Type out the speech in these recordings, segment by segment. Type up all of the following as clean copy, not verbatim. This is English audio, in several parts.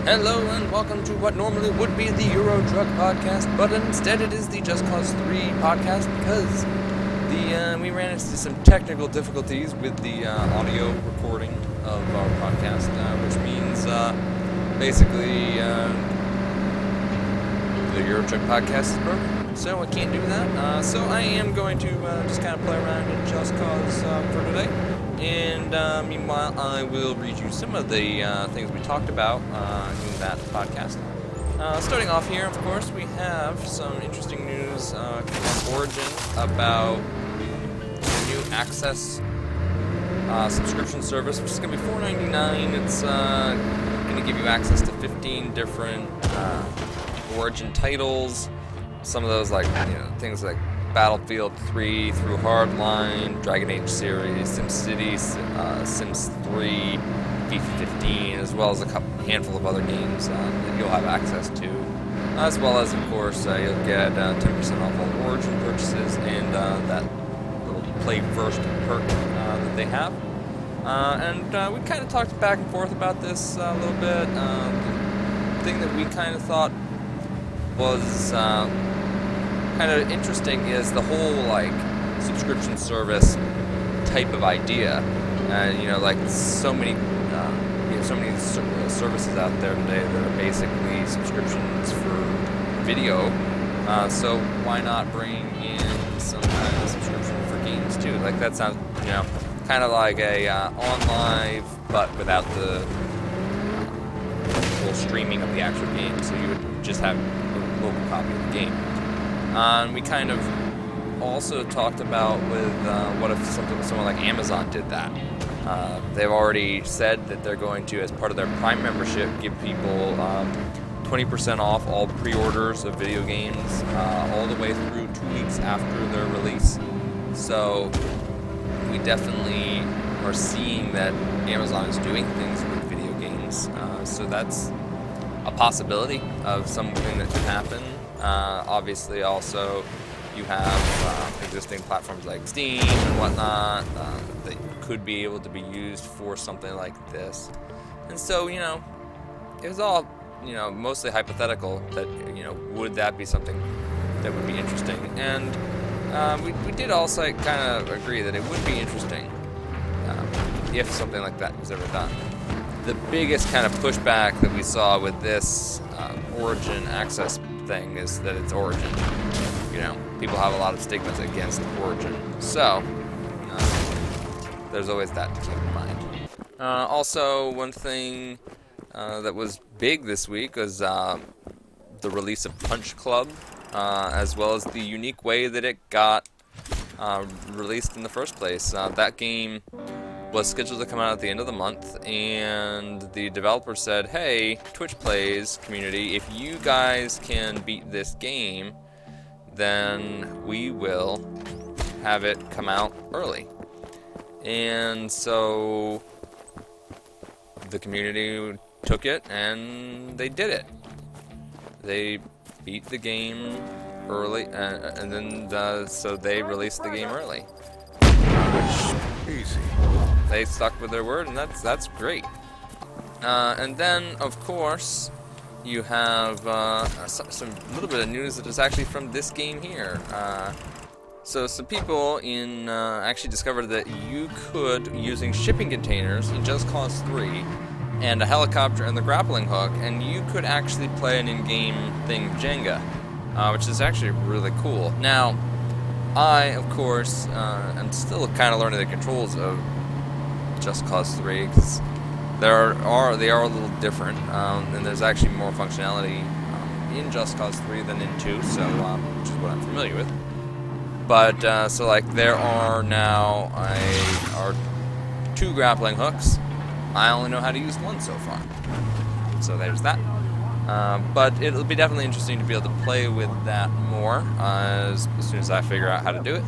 Hello and welcome to what normally would be the Euro Truck podcast, but instead it is the Just Cause 3 podcast because we ran into some technical difficulties with the audio recording of our podcast, which means basically the Euro Truck podcast is broken, so I can't do that. So I am going to just kind of play around in Just Cause for today. And meanwhile, I will read you some of the things we talked about in that podcast. Starting off here, of course, we have some interesting news from Origin about the new Access subscription service, which is going to be $4.99. It's going to give you access to 15 different Origin titles. Some of those, like things like Battlefield 3 through Hardline, Dragon Age series, SimCity, Sims 3, FIFA 15, as well as a handful of other games that you'll have access to. As well as, of course, you'll get 10% off all Origin purchases and that little Play First perk that they have. And we kind of talked back and forth about this a little bit. The thing that we kind of thought was kind of interesting is the whole subscription service type of idea, and like so many services out there today that are basically subscriptions for video. So why not bring in some kind of subscription for games too? Like that sounds kind of like a OnLive, but without the full streaming of the actual game. So you would just have a local copy of the game. And we kind of also talked about with what if someone like Amazon did that. They've already said that they're going to, as part of their Prime membership, give people 20% off all pre-orders of video games all the way through 2 weeks after their release. So we definitely are seeing that Amazon is doing things with video games. So that's a possibility of something that could happen. Obviously, also, you have existing platforms like Steam and whatnot that could be able to be used for something like this. And so, it was all, mostly hypothetical that, would that be something that would be interesting? And we did also kind of agree that it would be interesting if something like that was ever done. The biggest kind of pushback that we saw with this Origin Access thing is that it's Origin. People have a lot of stigmas against Origin. So, there's always that to keep in mind. Also, one thing that was big this week was the release of Punch Club, as well as the unique way that it got released in the first place. That game was scheduled to come out at the end of the month, and the developer said, hey, Twitch Plays community, if you guys can beat this game, then we will have it come out early. And so the community took it and they did it. They beat the game early, and then so they released the game early. Easy. They stuck with their word, and that's great. And then, of course, you have some little bit of news that is actually from this game here. So some people actually discovered that you could, using shipping containers in Just Cause 3 and a helicopter and the grappling hook, and you could actually play an in-game thing, Jenga, which is actually really cool. Now, I, of course, am still kind of learning the controls of Just Cause 3 because they are a little different, and there's actually more functionality in Just Cause 3 than in 2, so which is what I'm familiar with. But so there are now are 2 grappling hooks. I only know how to use 1 so far, so there's that. But it'll be definitely interesting to be able to play with that more as soon as I figure out how to do it.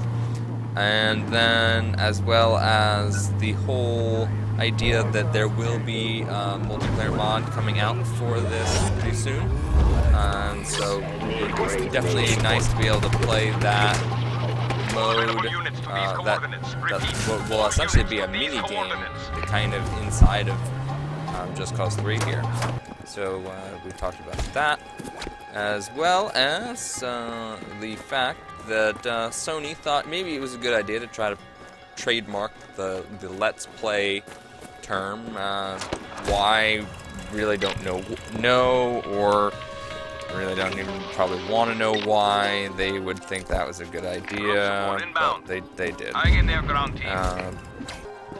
And then, as well as the whole idea that there will be a multiplayer mod coming out for this pretty soon. And so it's definitely nice to be able to play that mode that will essentially be a mini game, kind of inside of Just Cause 3 here. So we've talked about that, as well as the fact that Sony thought maybe it was a good idea to try to trademark the Let's Play term. Why? Really don't know, or really don't even probably want to know why they would think that was a good idea, but they did.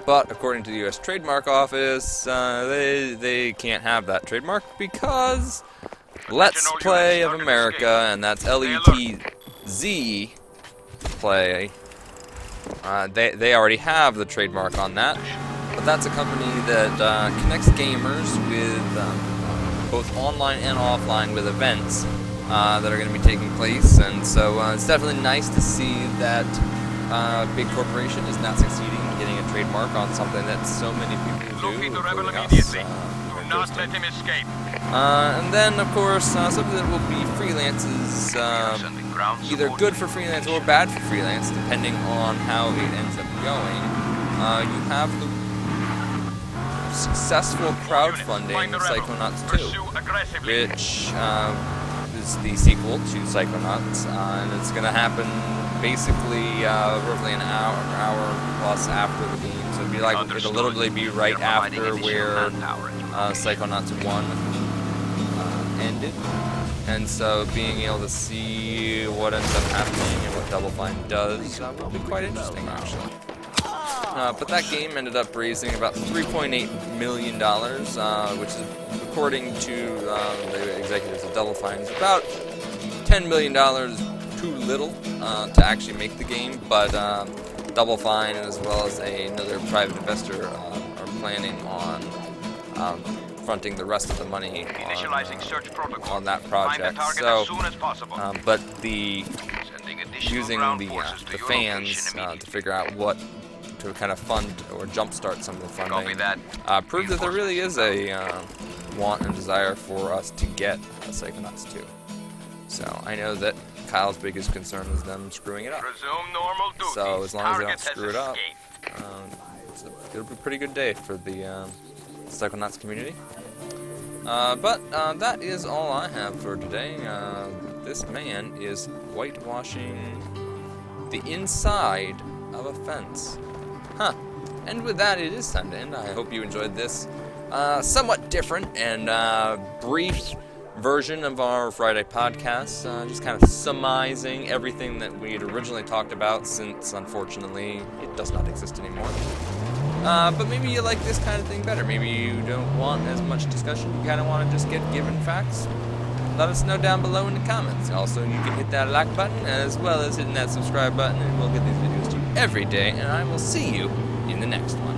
But according to the U.S. Trademark Office, they can't have that trademark because Let's Play of America, and that's LETZ Play, they already have the trademark on that. But that's a company that connects gamers with both online and offline with events that are going to be taking place. And so it's definitely nice to see that a big corporation is not succeeding in getting a trademark on something that so many people do, including us. Do not let him escape. And then, of course, something that will be freelances, either good for freelance or bad for freelance, depending on how it ends up going. You have the successful crowdfunding Psychonauts 2, which is the sequel to Psychonauts, and it's going to happen basically roughly an hour plus after the game. So it'll be like it'll literally be right after where Psychonauts 1 ended, and so being able to see what ends up happening and what Double Fine does will be quite interesting, actually. But that game ended up raising about $3.8 million, which is, according to the executives of Double Fine, is about $10 million too little to actually make the game. But Double Fine, as well as another private investor, are planning on fronting the rest of the money on that project. So, but using the fans to figure out what to kind of fund or jumpstart some of the funding proved that there really is a want and desire for us to get Psychonauts 2. So I know that Kyle's biggest concern is them screwing it up. So as long as they don't screw it up, it'll be a pretty good day for the Psychonauts community. But that is all I have for today. This man is whitewashing the inside of a fence. Huh. And with that, it is time to end. I hope you enjoyed this somewhat different and brief version of our Friday podcast, just kind of summarizing everything that we had originally talked about, since unfortunately it does not exist anymore. But maybe you like this kind of thing better. Maybe you don't want as much discussion. You kind of want to just get given facts. Let us know down below in the comments. Also, you can hit that like button as well as hitting that subscribe button, and we'll get these videos to you every day, and I will see you in the next one.